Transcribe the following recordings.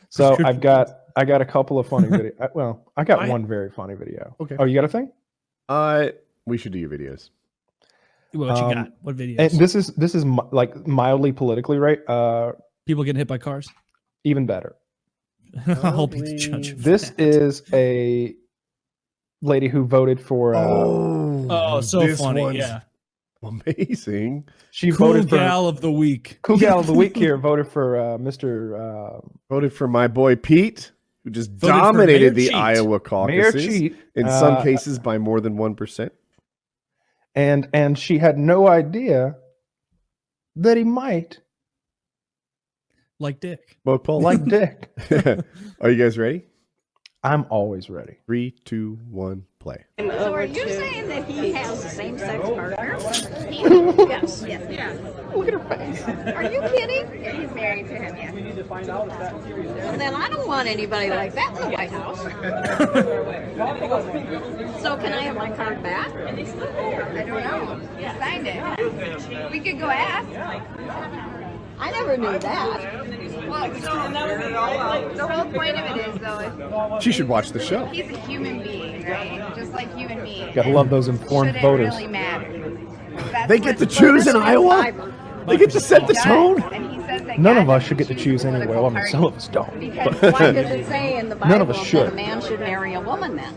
So I got a couple of funny videos. Well, I got one very funny video. Okay. Oh, you got a thing? We should do your videos. What you got? What videos? And this is like mildly politically right. People getting hit by cars. Even better. I'll be the judge. This is a lady who voted for. So funny! Yeah, amazing. She cool voted gal of the week. Cool gal of the week here voted for Mr. Voted for my boy Pete, who just dominated the Iowa caucuses. Mayor Cheat, in some cases by more than 1%. And she had no idea that he might like Dick. Both Paul like Dick. Are you guys ready? I'm always ready. 3, 2, 1, play. So are you saying that he has a same-sex partner? Yes. Yeah. Look at her face. Are you kidding? Yeah, he's married to him, yes. Well, then I don't want anybody like that in the White House. So can I have my card back? I don't know. You signed it. We could go ask. I never knew that. Well, the whole point of it is, though, she should watch the show. He's a human being, right? Just like you and me. Gotta love those informed voters. Really matter? They get to choose in Iowa? They get to set the tone? None of us should get to choose anyway. Well, I mean, some of us don't. Because why does it say in the Bible none of us should. that a man should marry a woman then?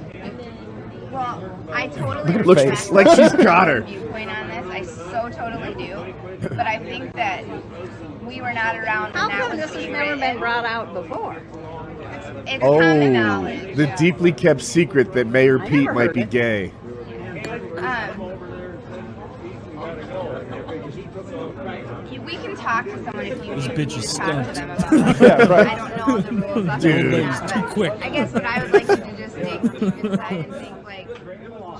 Well, I totally looks like she's got her. Viewpoint on this, I so totally do. But I think that we were not around. How come this has never been brought out before? It's common knowledge. The deeply kept secret that Mayor Pete might be gay. We can talk to someone if you This bitch is talk to stumped. them about it. Yeah, right. I don't know the rules of Dude. it. It's too quick. I guess what I would like you to just take deep inside and think, like,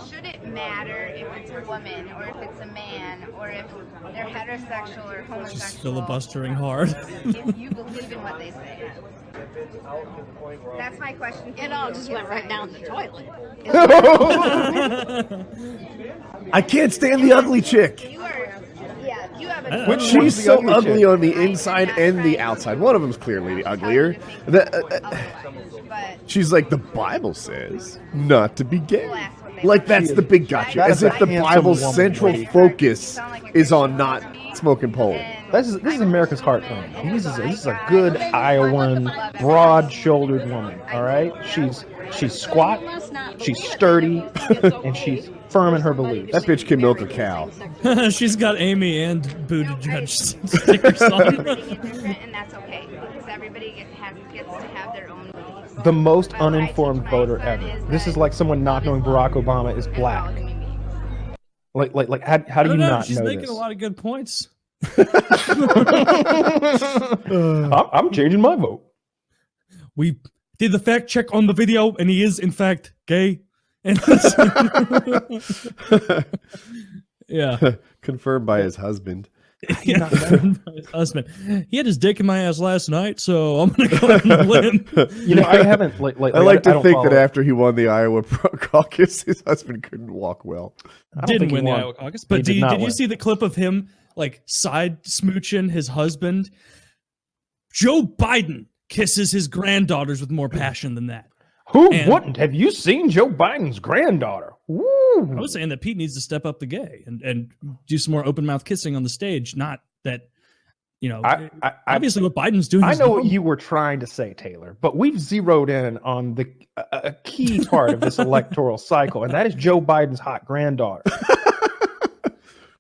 should it matter if it's a woman or if it's a man or if they're heterosexual or homosexual? Just filibustering hard. If you believe in what they say. That's my question. It all just went right down the toilet. I can't stand the ugly chick. You are, yeah, you have a. Which she's so ugly on the inside and the outside. One of them's clearly the uglier. She's like, the Bible says not to be gay. Like, that's the big gotcha. As if the Bible's central focus is on not smoking pole. This is America's heartland. This is a good Iowan, broad-shouldered woman. All right, she's squat, she's sturdy, and she's firm in her beliefs. That bitch can milk a cow. She's got Amy and Buttigieg stickers on. And that's okay because everybody gets to have their own beliefs. The most uninformed voter ever. This is like someone not knowing Barack Obama is black. Like how do you not She's know making this? a lot of good points. I'm changing my vote. We did the fact check on the video, and he is in fact gay. And yeah, Confirmed by his husband. yeah, confirmed by his husband. He had his dick in my ass last night, so I'm gonna go ahead and win. You know, I haven't. I like to think that after he won the Iowa caucus, his husband couldn't walk well. Didn't win the Iowa caucus, but did you win. see the clip of him like side smooching his husband? Joe Biden kisses his granddaughters with more passion than that. Who wouldn't? Have you seen Joe Biden's granddaughter? Woo! I was saying that Pete needs to step up the gay and do some more open mouth kissing on the stage. Not that, you know, obviously what Biden's doing. I know what you were trying to say, Taylor, but we've zeroed in on a key part of this electoral cycle, and that is Joe Biden's hot granddaughter.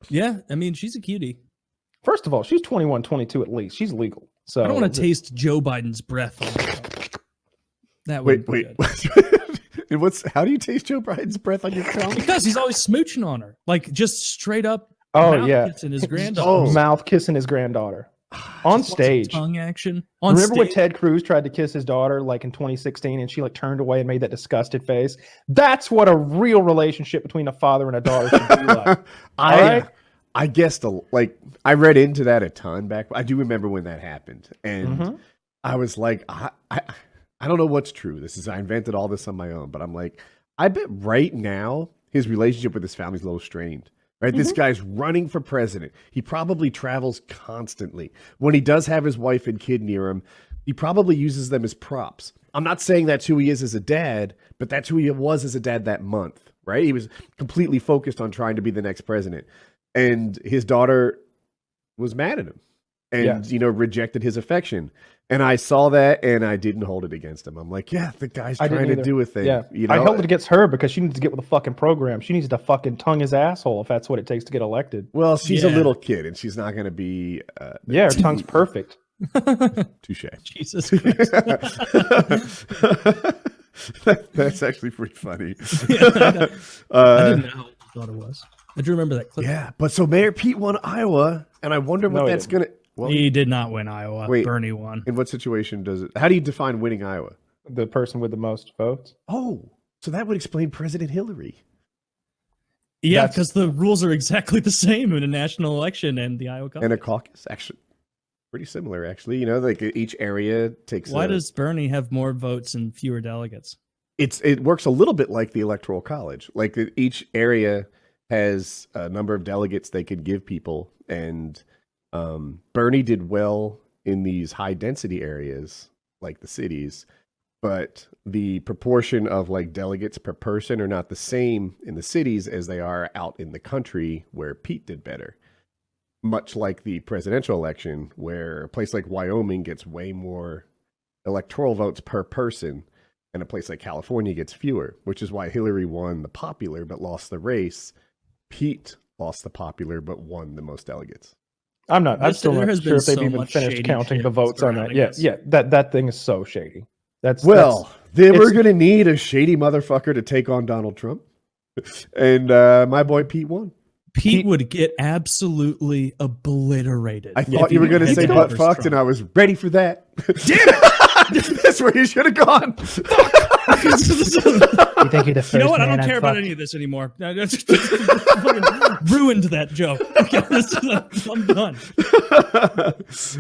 Yeah, I mean, she's a cutie. First of all, she's 21, 22 at least. She's legal. So I don't want to taste Joe Biden's breath on the show. That would wait. And how do you taste Joe Biden's breath on your tongue? Because he's always smooching on her, like just straight up. Oh yeah, kissing his granddaughter. Mouth kissing his granddaughter on stage. Tongue action. On Remember when stage? Ted Cruz tried to kiss his daughter like in 2016, and she like turned away and made that disgusted face? That's what a real relationship between a father and a daughter should be like. I guess I read into that a ton back. I do remember when that happened, and I was like, I don't know what's true. I invented all this on my own, but I'm like, I bet right now his relationship with his family's a little strained. Right? This guy's running for president. He probably travels constantly. When he does have his wife and kid near him, he probably uses them as props. I'm not saying that's who he is as a dad, but that's who he was as a dad that month, right? He was completely focused on trying to be the next president. And his daughter was mad at him and, rejected his affection. And I saw that and I didn't hold it against him. I'm like, yeah, the guy's trying to do a thing. Yeah. I held it against her because she needs to get with the fucking program. She needs to fucking tongue his asshole if that's what it takes to get elected. Well, she's a little kid and she's not going to be. Her tongue's perfect. Touche. Jesus Christ. That's actually pretty funny. I didn't know how I thought it was. I do remember that clip. Yeah, but so Mayor Pete won Iowa, and I wonder what that's going to. Well, he did not win Iowa. Wait, Bernie won. In what situation does it? How do you define winning Iowa? The person with the most votes. Oh, so that would explain President Hillary. Yeah, because the rules are exactly the same in a national election and the Iowa caucus. And a caucus, actually. Pretty similar, actually. Like each area takes. Why does Bernie have more votes and fewer delegates? It works a little bit like the Electoral College. Like each area has a number of delegates they could give people, and Bernie did well in these high density areas, like the cities, but the proportion of like delegates per person are not the same in the cities as they are out in the country where Pete did better. Much like the presidential election, where a place like Wyoming gets way more electoral votes per person, and a place like California gets fewer, which is why Hillary won the popular but lost the race. Pete lost the popular but won the most delegates. I'm still not sure if they've even finished counting the votes on that. Yeah, that thing is so shady. Then we're going to need a shady motherfucker to take on Donald Trump. And my boy Pete won. Pete would get absolutely obliterated. I thought you were going to say butt fucked, Trump. And I was ready for that. Damn it! That's where you should have gone. You know what? I don't care about any of this anymore. Ruined that joke. I'm done.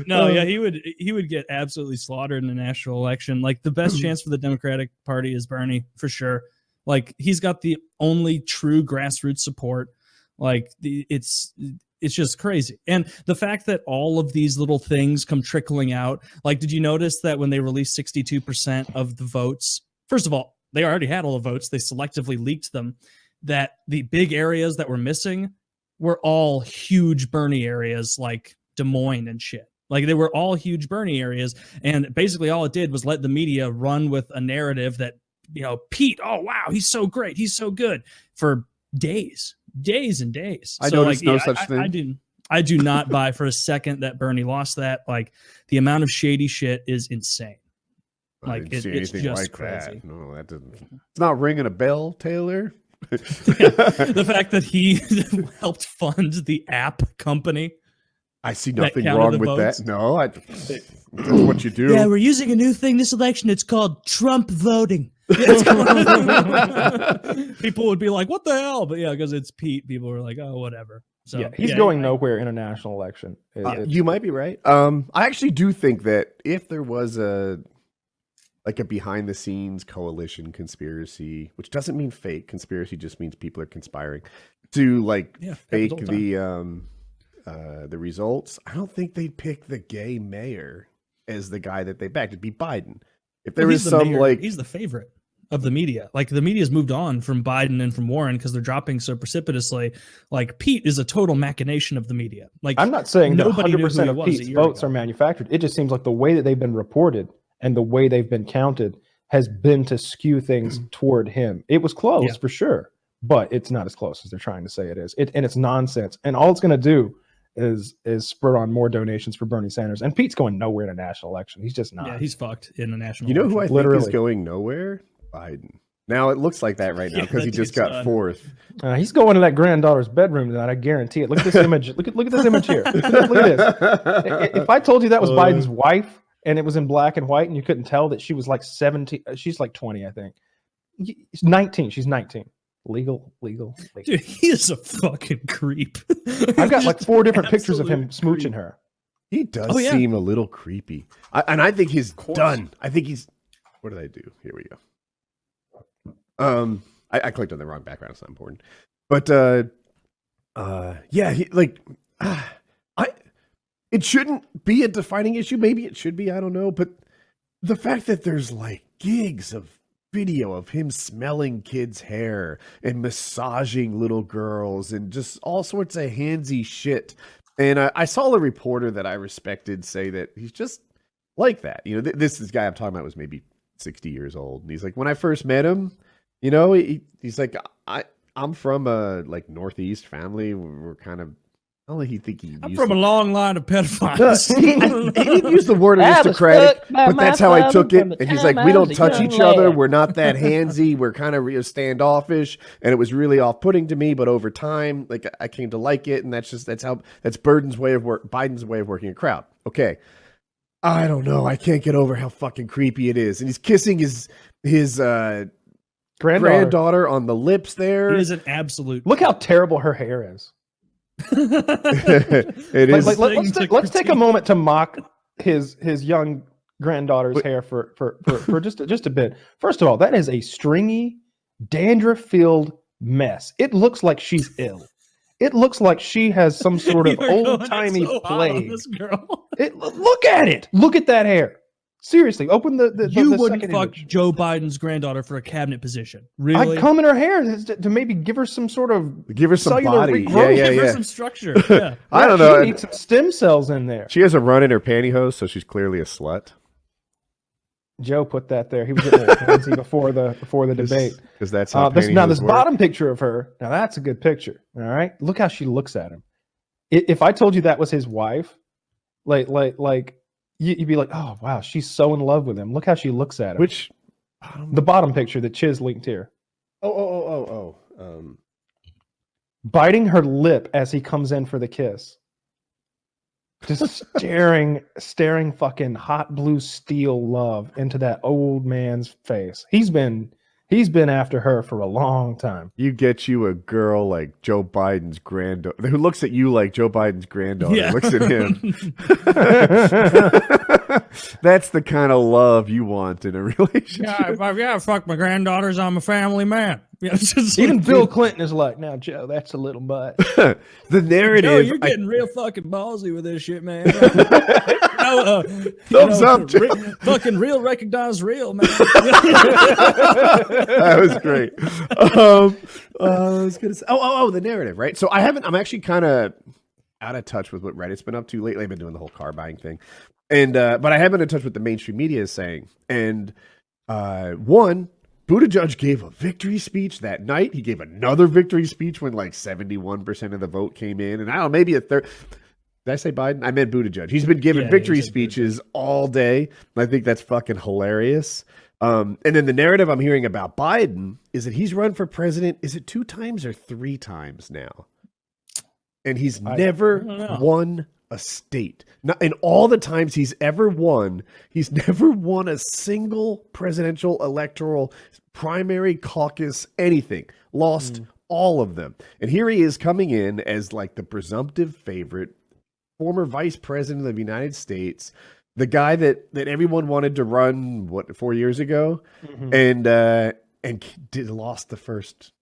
No, yeah, he would get absolutely slaughtered in the national election. Like the best chance for the Democratic Party is Bernie for sure. Like he's got the only true grassroots support. Like it's just crazy. And the fact that all of these little things come trickling out, like, did you notice that when they released 62% of the votes, first of all, they already had all the votes. They selectively leaked them, that the big areas that were missing were all huge Bernie areas like Des Moines and shit. Like they were all huge Bernie areas. And basically all it did was let the media run with a narrative that, Pete, oh, wow, he's so great. He's so good for days and days. I noticed no such thing. I do not buy for a second that Bernie lost that. Like the amount of shady shit is insane. Like it's just like crazy. That. No, that doesn't. It's not ringing a bell, Taylor. The fact that he helped fund the app company. I see nothing wrong with that. No, that's what you do. Yeah, we're using a new thing this election. It's called Trump voting. People would be like, what the hell? But yeah, because it's Pete, people were like, oh, whatever. So yeah, he's going nowhere in a national election. You might be right. I actually do think that if there was a behind the scenes coalition conspiracy, which doesn't mean fake conspiracy, just means people are conspiring to fake the results. I don't think they'd pick the gay mayor as the guy that they backed. It'd be Biden. If there was some mayor, he's the favorite of the media. Like the media's moved on from Biden and from Warren because they're dropping so precipitously. Like Pete is a total machination of the media. Like I'm not saying that 100% of Pete's votes are manufactured. It just seems like the way that they've been reported and the way they've been counted has been to skew things toward him. It was close for sure, but it's not as close as they're trying to say it is. And it's nonsense. And all it's going to do is spur on more donations for Bernie Sanders. And Pete's going nowhere in a national election. He's just not. Yeah, he's fucked in a national election. Who I think is going nowhere? Biden. Now it looks like that right now because he just got fourth. He's going to that granddaughter's bedroom tonight. I guarantee it. Look at this image. Look at this image here. Look at this. If I told you that was Biden's wife and it was in black and white and you couldn't tell that she was like 17, she's like 20, I think. She's 19. She's 19. Legal. Dude, he is a fucking creep. I've got like 4 different pictures of him smooching her. He does seem a little creepy. I think he's done. I think he's. What did I do? Here we go. I clicked on the wrong background. It's not important. But it shouldn't be a defining issue. Maybe it should be. I don't know. But the fact that there's like gigs of video of him smelling kids' hair and massaging little girls and just all sorts of handsy shit. And I saw a reporter that I respected say that he's just like that. You know, this guy I'm talking about was maybe 60 years old. And he's like, when I first met him, you know, he's like, I'm from a like Northeast family. We're kind of, I don't think I'm from a long line of pedophiles. he didn't use the word I was aristocratic, stuck by but that's my how I father took from it. the And he's like, time we I don't was a touch young each other. lad." We're not that handsy. We're kind of standoffish. And it was really off-putting to me. But over time, like I came to like it. And that's Biden's way of working a crowd. Okay. I don't know. I can't get over how fucking creepy it is. And he's kissing his granddaughter on the lips there. It is an absolute. Look how terrible her hair is. It is. Let's take a moment to mock his young granddaughter's hair for just a bit. First of all, that is a stringy, dandruff-filled mess. It looks like she's ill. It looks like she has some sort of old-timey plague. Look at it. Look at that hair. Seriously, open the You the wouldn't second fuck image. Joe Biden's granddaughter for a cabinet position. Really? I'd comb in her hair to maybe give her some sort of Give her some cellular body. regrowth. Give her some structure. Yeah. I don't She know. needs some stem cells in there. She has a run in her pantyhose, so she's clearly a slut. Joe put that there. He was getting a little handsy before the debate. Because that's how This pantyhose work. bottom picture of her. Now that's a good picture. All right, look how she looks at him. If I told you that was his wife, like you'd be like, oh wow, she's so in love with him. Look how she looks at him. Which the bottom picture that Chiz linked here, biting her lip as he comes in for the kiss, just staring fucking hot blue steel love into that old man's face. He's been after her for a long time. You get you a girl like Joe Biden's granddaughter who looks at you like Joe Biden's granddaughter looks at him. That's the kind of love you want in a relationship. Yeah, fuck my granddaughters. I'm a family man. Yeah, it's just Even like, Bill Clinton is like, now Joe, that's a little much. The narrative. Joe, you're getting real fucking ballsy with this shit, man. Thumbs up, Joe. Fucking real, recognize real, man. That was great. I was gonna say, the narrative, right? So I'm actually kind of out of touch with what Reddit's been up to lately. I've been doing the whole car buying thing, and but I have been in touch with what the mainstream media is saying. And one, Buttigieg gave a victory speech that night. He gave another victory speech when like 71% of the vote came in, and I don't know, maybe a third. Did I say Biden? I meant Buttigieg. He's been giving victory speeches all day. I think that's fucking hilarious. And then the narrative I'm hearing about Biden is that he's run for president. Is it 2 times or 3 times now? And he's never won a state. In all the times he's ever won, he's never won a single presidential electoral primary, caucus, anything. Lost all of them. And here he is coming in as like the presumptive favorite, former vice president of the United States, the guy that everyone wanted to run 4 years ago, and lost the first.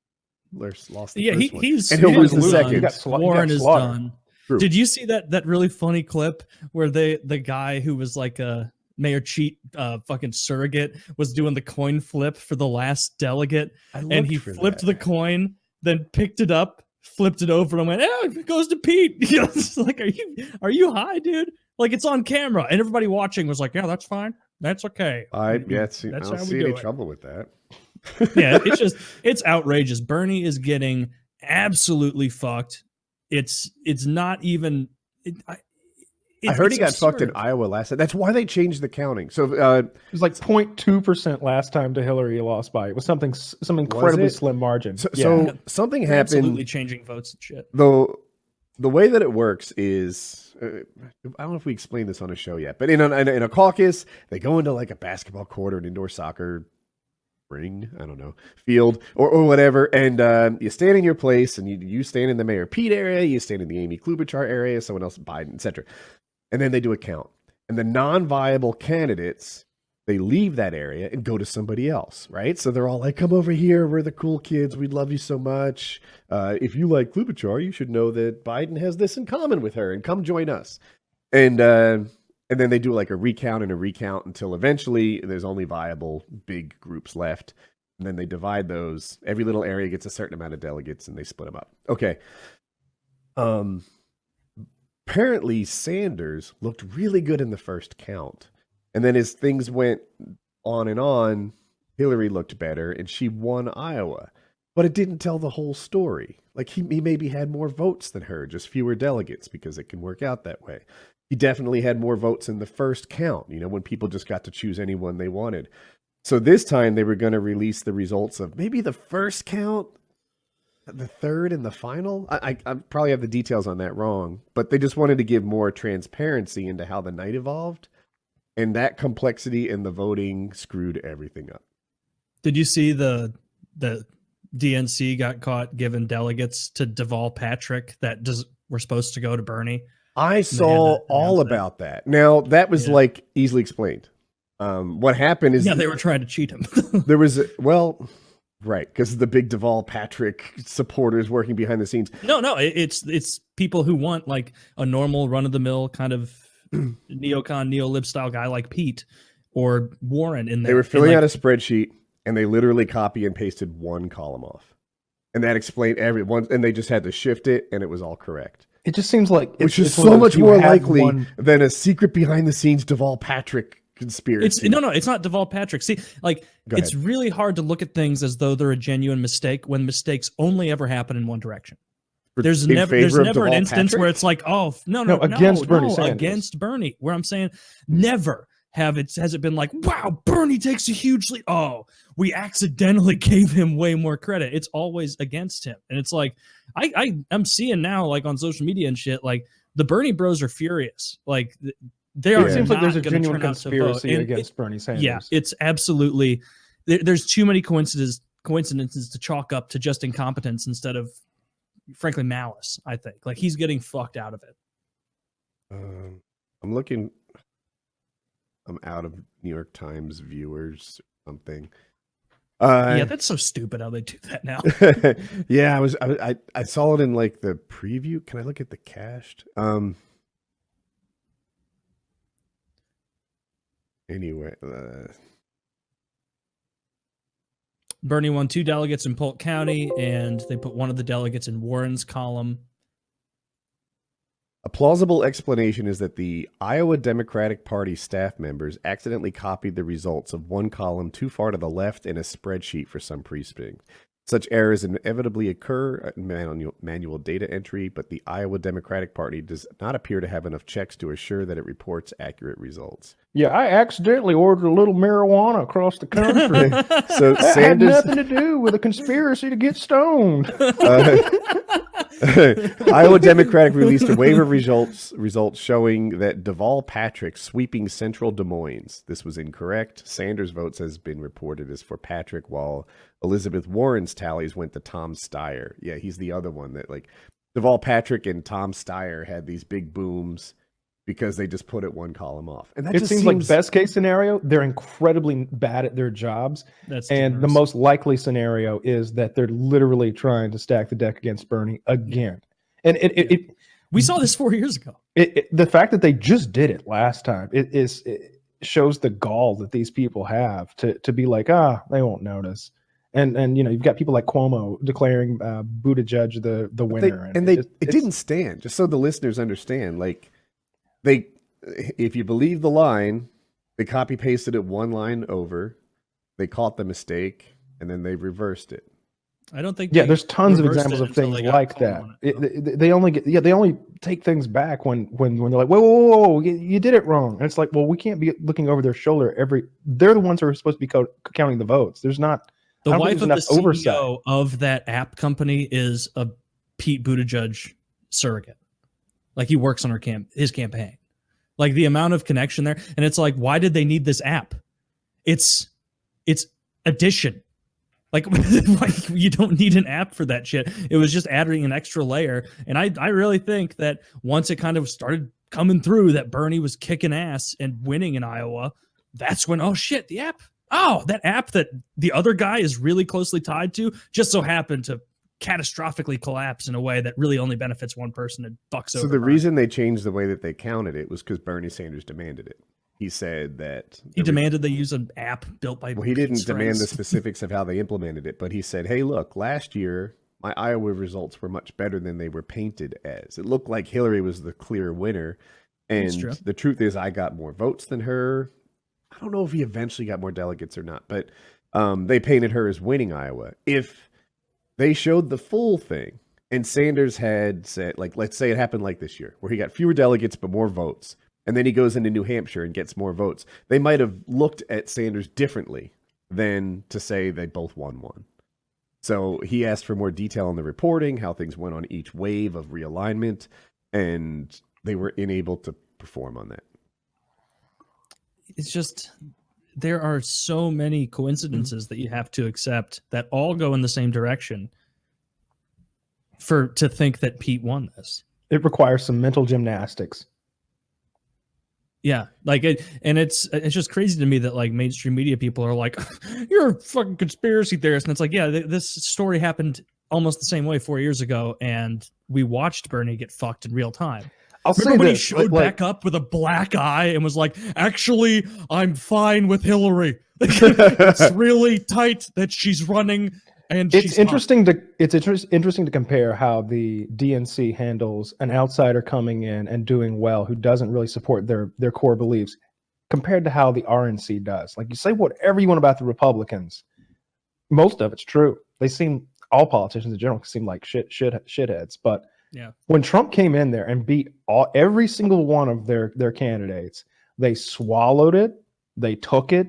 Lost the first one. He's and he'll lose the second. Warren is done. True. Did you see that really funny clip where the guy who was like a Mayor Cheat fucking surrogate was doing the coin flip for the last delegate, and he flipped the coin, then picked it up, flipped it over, and went, "Oh, it goes to Pete." You know, it's like, are you high, dude? Like, it's on camera, and everybody watching was like, "Yeah, that's fine, that's okay." I don't see any trouble with that. Yeah, it's outrageous. Bernie is getting absolutely fucked. It's not even. I heard he got fucked in Iowa last time. That's why they changed the counting. So it was like 0.2% last time to Hillary lost by. It was some incredibly slim margin. So something happened. Absolutely changing votes and shit. Though the way that it works is, I don't know if we explained this on a show yet, but in a caucus, they go into like a basketball court or an indoor soccer ring, I don't know, field or whatever, and you stand in your place, and you stand in the Mayor Pete area, you stand in the Amy Klobuchar area, someone else Biden, etc. And then they do a count, and the non-viable candidates, they leave that area and go to somebody else, right? So they're all like, "Come over here, we're the cool kids, we love you so much. If you like Klobuchar, you should know that Biden has this in common with her, and come join us." And And then they do like a recount and a recount until eventually there's only viable big groups left. And then they divide those. Every little area gets a certain amount of delegates and they split them up. Okay. Apparently Sanders looked really good in the first count. And then as things went on, Hillary looked better and she won Iowa. But it didn't tell the whole story. Like he maybe had more votes than her, just fewer delegates, because it can work out that way. He definitely had more votes in the first count, when people just got to choose anyone they wanted. So this time they were going to release the results of maybe the first count, the third, and the final. I probably have the details on that wrong, but they just wanted to give more transparency into how the night evolved. And that complexity in the voting screwed everything up. Did you see the DNC got caught giving delegates to Deval Patrick that were supposed to go to Bernie? I saw all about that. Now, that was like easily explained. What happened is... Yeah, they were trying to cheat him. There was... Right, because the big Deval Patrick supporters working behind the scenes. No, it's people who want like a normal run-of-the-mill kind of neocon, neo-lib style guy like Pete or Warren in there. They were filling out a spreadsheet, and they literally copy and pasted one column off. And that explained everyone, and they just had to shift it, and it was all correct. It just seems like which is so much more likely than a secret behind-the-scenes Deval Patrick conspiracy. It's not Deval Patrick. See, like it's really hard to look at things as though they're a genuine mistake when mistakes only ever happen in one direction. There's never an instance where it's like, oh no, against Bernie Sanders. Against Bernie, where I'm saying never has it been like, wow, Bernie takes a huge lead. Oh, we accidentally gave him way more credit. It's always against him. And it's like, I'm seeing now, like on social media and shit, like the Bernie bros are furious. Like they are. It seems like there's a genuine conspiracy against Bernie Sanders. Yeah, it's absolutely, there's too many coincidences to chalk up to just incompetence instead of, frankly, malice. I think like he's getting fucked out of it. I'm out of New York Times viewers or something. Yeah, that's so stupid how they do that now. Yeah, I saw it in like the preview. Can I look at the cached? Anyway, Bernie won 2 delegates in Polk County, and they put one of the delegates in Warren's column. A plausible explanation is that the Iowa Democratic Party staff members accidentally copied the results of one column too far to the left in a spreadsheet for some precinct. Such errors inevitably occur in manual data entry, but the Iowa Democratic Party does not appear to have enough checks to assure that it reports accurate results. Yeah, I accidentally ordered a little marijuana across the country. So that Sanders had nothing to do with a conspiracy to get stoned. Iowa Democratic released a waiver results showing that Deval Patrick sweeping central Des Moines. This was incorrect. Sanders' votes has been reported as for Patrick, while Elizabeth Warren's tallies went to Tom Steyer. Yeah, he's the other one that like Deval Patrick and Tom Steyer had these big booms because they just put it one column off. And that it seems like best case scenario, they're incredibly bad at their jobs. And the most likely scenario is that they're literally trying to stack the deck against Bernie again. And we saw this 4 years ago. The fact that they just did it last time, it shows the gall that these people have to be like, they won't notice. And you've got people like Cuomo declaring Buttigieg the winner. It didn't stand, just so the listeners understand, like, if you believe the line, they copy pasted it one line over, they caught the mistake, and then they reversed it. I don't think. Yeah, there's tons of examples of things like that. They only take things back when they're like, whoa, you did it wrong. And it's like, well, we can't be looking over their shoulder they're the ones who are supposed to be counting the votes. There's not. The wife of the CEO of that app company is a Pete Buttigieg surrogate. Like he works on his campaign. Like the amount of connection there. And it's like, why did they need this app? It's addition. Like you don't need an app for that shit. It was just adding an extra layer. And I really think that once it kind of started coming through that Bernie was kicking ass and winning in Iowa, that's when, oh shit, that app that the other guy is really closely tied to just so happened to catastrophically collapse in a way that really only benefits one person and fucks over. So the reason they changed the way that they counted it was because Bernie Sanders demanded it. He said that he demanded they use an app built by. Well, he didn't demand the friends. specifics of how they implemented it, but he said, "Hey, look, last year my Iowa results were much better than they were painted as. It looked like Hillary was the clear winner, and the truth is, I got more votes than her. I don't know if he eventually got more delegates or not, but they painted her as winning Iowa. If they showed the full thing, and Sanders had said, like, let's say it happened like this year, where he got fewer delegates but more votes." And then he goes into New Hampshire and gets more votes. They might have looked at Sanders differently than to say they both won one. So he asked for more detail on the reporting, how things went on each wave of realignment, and they were unable to perform on that. It's just, there are so many coincidences that you have to accept that all go in the same direction to think that Pete won this. It requires some mental gymnastics. Yeah, like it's just crazy to me that like mainstream media people are like, you're a fucking conspiracy theorist, and it's like, yeah, this story happened almost the same way 4 years ago, and we watched Bernie get fucked in real time. Remember when he showed back up with a black eye and was like, actually, I'm fine with Hillary. It's really tight that she's running. And it's interesting to compare how the DNC handles an outsider coming in and doing well who doesn't really support their core beliefs compared to how the RNC does. Like, you say whatever you want about the Republicans, most of it's true. They seem, all politicians in general seem like shitheads. But yeah, when Trump came in there and beat every single one of their candidates, they swallowed it, they took it.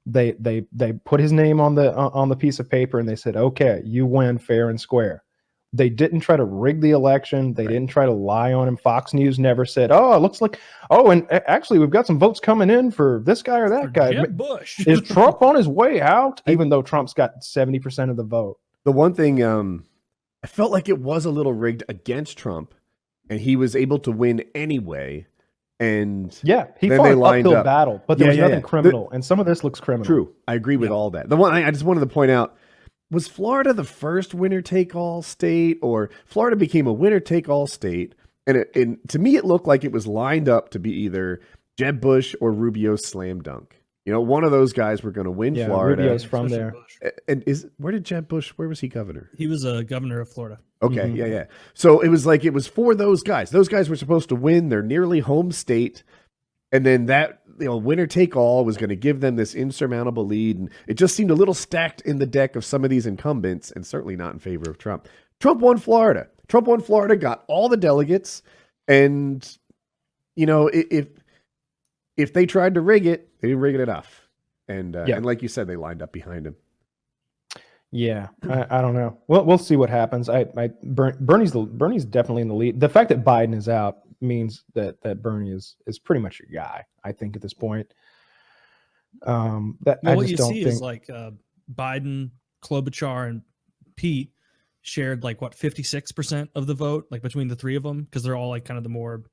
They put his name on the piece of paper and they said, okay, you win fair and square. They didn't try to rig the election. They didn't try to lie on him. Fox News never said, oh, it looks like, oh, and actually we've got some votes coming in for this guy or that guy. Jeb Bush. Is Trump on his way out? Even though Trump's got 70% of the vote. The one thing, I felt like it was a little rigged against Trump, and he was able to win anyway. And yeah, he fought an uphill battle, but there was nothing criminal, and some of this looks criminal. True, I agree with all that. The one I just wanted to point out, was Florida the first winner-take-all state, or Florida became a winner-take-all state, and to me it looked like it was lined up to be either Jeb Bush or Rubio's slam dunk. You know, one of those guys were going to win Florida. Rubio's from there. And where did Jeb Bush? Where was he governor? He was a governor of Florida. Okay, yeah. So it was like it was for those guys. Those guys were supposed to win their nearly home state, and then that winner take all was going to give them this insurmountable lead. And it just seemed a little stacked in the deck of some of these incumbents, and certainly not in favor of Trump. Trump won Florida. Trump won Florida, got all the delegates, and if they tried to rig it, they didn't rig it enough. And like you said, they lined up behind him. Yeah, I don't know. Well, we'll see what happens. Bernie's definitely in the lead. The fact that Biden is out means that Bernie is pretty much your guy, I think, at this point. What you see is like Biden, Klobuchar, and Pete shared like 56% of the vote, like between the three of them, because they're all like kind of the more.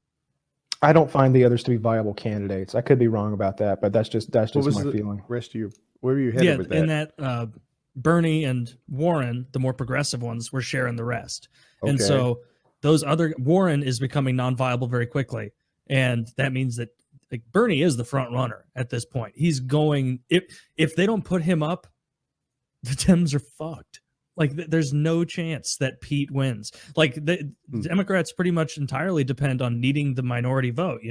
I don't find the others to be viable candidates. I could be wrong about that, but that's just my feeling. Rest of you, where were you headed with that? In that Bernie and Warren, the more progressive ones, were sharing the rest, and so those other Warren is becoming non-viable very quickly, and that means that like Bernie is the front runner at this point. He's going if they don't put him up, the Dems are fucked. Like there's no chance that Pete wins. Like the Democrats pretty much entirely depend on needing the minority vote,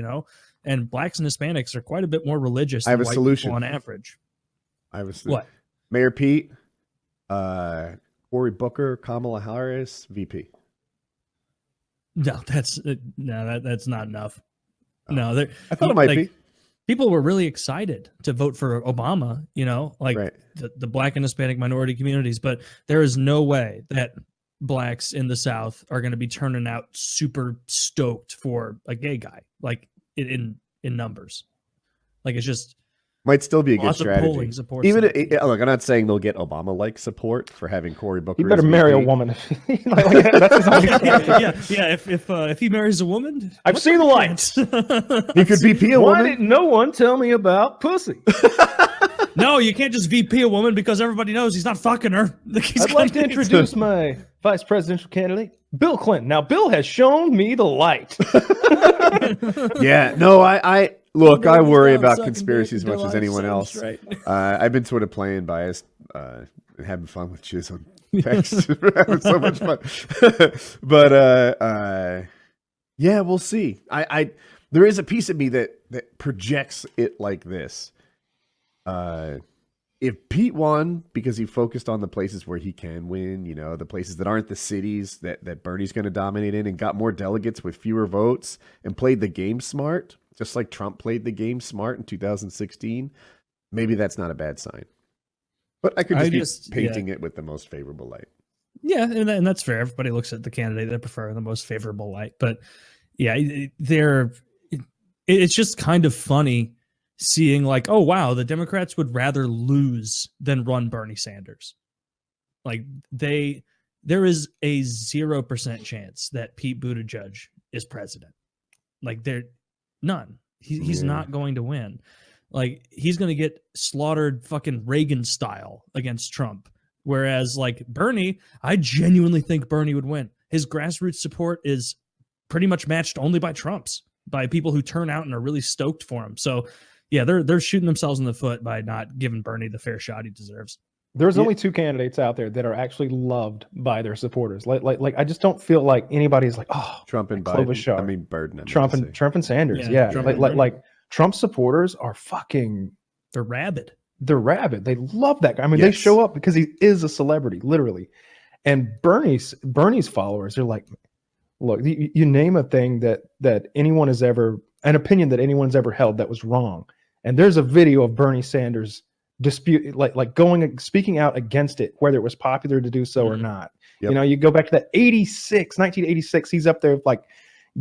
and blacks and Hispanics are quite a bit more religious than white people on average. I have a solution. What? Mayor Pete, Cory Booker, Kamala Harris, VP. No, that's not enough. No, I thought it might be. People were really excited to vote for Obama, the black and Hispanic minority communities, but there is no way that blacks in the South are going to be turning out super stoked for a gay guy, like in numbers. Like it's just might still be a good strategy. Polling support. Even look, I'm not saying they'll get Obama-like support for having Cory Booker. You better marry a woman. If he marries a woman, I've seen the lights. He could be a woman. Why didn't no one tell me about pussy? No, you can't just VP a woman because everybody knows he's not fucking her. I'd like to introduce my vice presidential candidate, Bill Clinton. Now, Bill has shown me the light. Yeah, no, I look, I worry about Sucking conspiracy as dick much as until I anyone set him else. straight. I've been sort of playing biased and having fun with jizz on text. We're having so much fun. But yeah, we'll see. I there is a piece of me that projects it like this. If Pete won because he focused on the places where he can win, you know, the places that aren't the cities that Bernie's going to dominate in, and got more delegates with fewer votes and played the game smart, just like Trump played the game smart in 2016, maybe that's not a bad sign. But I could just be painting it with the most favorable light. Yeah, and that's fair. Everybody looks at the candidate they prefer in the most favorable light. But yeah, it's just kind of funny seeing like, oh, wow, the Democrats would rather lose than run Bernie Sanders. Like there is a 0% chance that Pete Buttigieg is president. Like none. He's not going to win. Like he's going to get slaughtered fucking Reagan style against Trump. Whereas like Bernie, I genuinely think Bernie would win. His grassroots support is pretty much matched only by Trump's, by people who turn out and are really stoked for him. So yeah, they're shooting themselves in the foot by not giving Bernie the fair shot he deserves. There's only two candidates out there that are actually loved by their supporters. Like I just don't feel like anybody's like, oh, Trump and Clovis Biden. Shard. I mean, Burden. Trump and Sanders. Yeah. Like Trump supporters are fucking. They're rabid. They're rabid. They love that guy. I mean, Yes. they show up because he is a celebrity, literally. And Bernie's followers are like, look, you name a thing that anyone has ever, an opinion that anyone's ever held that was wrong, and there's a video of Bernie Sanders dispute, like speaking out against it, whether it was popular to do so or not. Yep. You know, you go back to that 1986, he's up there with like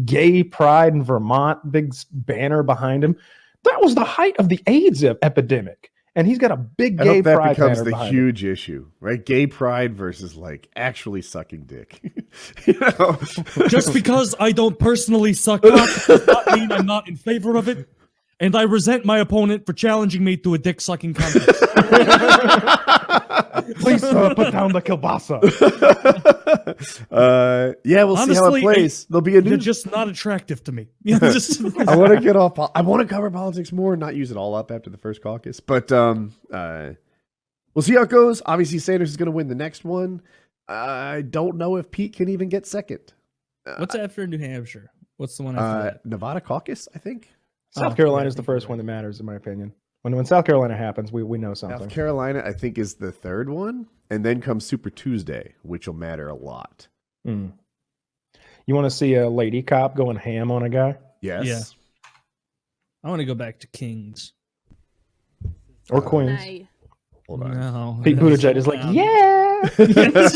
gay pride in Vermont, big banner behind him. That was the height of the AIDS epidemic. And he's got a big gay I hope that pride becomes banner the behind huge issue, right? Gay pride versus like actually sucking dick. You know? Just because I don't personally suck cock does not mean I'm not in favor of it. And I resent my opponent for challenging me to a dick-sucking contest. Please put down the kielbasa. Yeah, we'll see how it plays. There'll be a You're new. just not attractive to me. Just, I want to get off. I want to cover politics more and not use it all up after the first caucus. But we'll see how it goes. Obviously, Sanders is going to win the next one. I don't know if Pete can even get second. what's after New Hampshire? What's the one after that? Nevada caucus, I think. South Carolina is the first one that matters, in my opinion. When South Carolina happens, we know something. South Carolina, I think, is the third one. And then comes Super Tuesday, which will matter a lot. Mm. You want to see a lady cop going ham on a guy? Yes. Yeah. I want to go back to Kings. Or Queens? Night. Hold on. No. Pete Buttigieg is like, yeah! Yes.